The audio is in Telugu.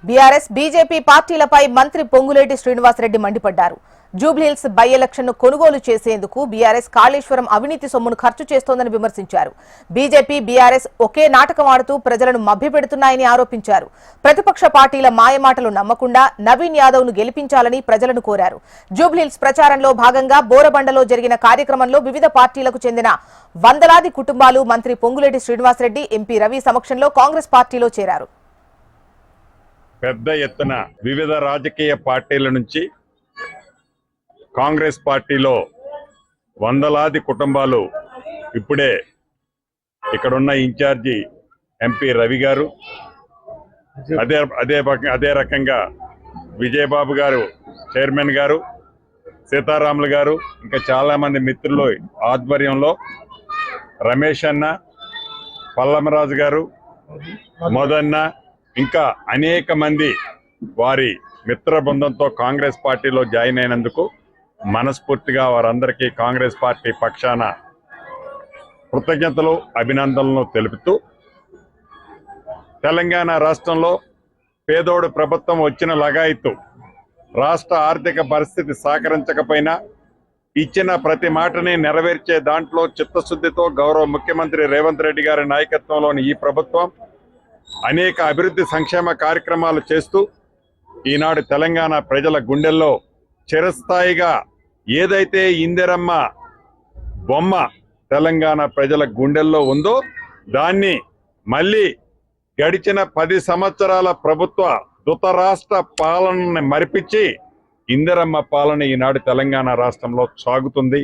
బీఆర్ఎస్ బీజేపీ పార్టీలపై మంత్రి పొంగులేటి శ్రీనివాసరెడ్డి మండిపడ్డారు. జూబ్లీహిల్స్ బై ఎలక్షన్ ను కొనుగోలు చేసేందుకు బీఆర్ఎస్ కాళేశ్వరం అవినీతి సొమ్మును ఖర్చు చేస్తోందని విమర్శించారు. బీజేపీ బీఆర్ఎస్ ఒకే నాటకం ఆడుతూ ప్రజలను మభ్యపెడుతున్నాయని ఆరోపించారు. ప్రతిపక్ష పార్టీల మాయమాటలు నమ్మకుండా నవీన్ యాదవ్ ను గెలిపించాలని ప్రజలను కోరారు. జూబ్లీహిల్స్ ప్రచారంలో భాగంగా బోరబండలో జరిగిన కార్యక్రమంలో వివిధ పార్టీలకు చెందిన వందలాది కుటుంబాలు మంత్రి పొంగులేటి శ్రీనివాసరెడ్డి, ఎంపీ రవి సమక్షంలో కాంగ్రెస్ పార్టీలో చేరారు. పెద్ద ఎత్తున వివిధ రాజకీయ పార్టీల నుంచి కాంగ్రెస్ పార్టీలో వందలాది కుటుంబాలు ఇప్పుడే ఇక్కడున్న ఇన్ఛార్జి ఎంపీ రవి గారు, అదే రకంగా విజయబాబు గారు చైర్మన్ గారు, సీతారాములు గారు, ఇంకా చాలామంది మిత్రులు ఆధ్వర్యంలో రమేష్ అన్న, పల్లమరాజు గారు, మోదన్న, ఇంకా అనేక మంది వారి మిత్ర బృందంతో కాంగ్రెస్ పార్టీలో జాయిన్ అయినందుకు మనస్ఫూర్తిగా వారందరికీ కాంగ్రెస్ పార్టీ పక్షాన కృతజ్ఞతలు, అభినందనలు తెలుపుతూ, తెలంగాణ రాష్ట్రంలో పేదోడు ప్రభుత్వం వచ్చిన లగాయత్తు రాష్ట్ర ఆర్థిక పరిస్థితి సహకరించకపోయినా ఇచ్చిన ప్రతి మాటని నెరవేర్చే దాంట్లో చిత్తశుద్ధితో గౌరవ ముఖ్యమంత్రి రేవంత్ రెడ్డి గారి నాయకత్వంలోని ఈ ప్రభుత్వం అనేక అభివృద్ధి సంక్షేమ కార్యక్రమాలు చేస్తూ ఈనాడు తెలంగాణ ప్రజల గుండెల్లో చిరస్థాయిగా ఏదైతే ఇందిరమ్మ బొమ్మ తెలంగాణ ప్రజల గుండెల్లో ఉందో దాన్ని మళ్ళీ గడిచిన 10 సంవత్సరాల ప్రభుత్వ ధృతరాష్ట్ర పాలనని మరిపించి ఇందిరమ్మ పాలన ఈనాడు తెలంగాణ రాష్ట్రంలో సాగుతుంది.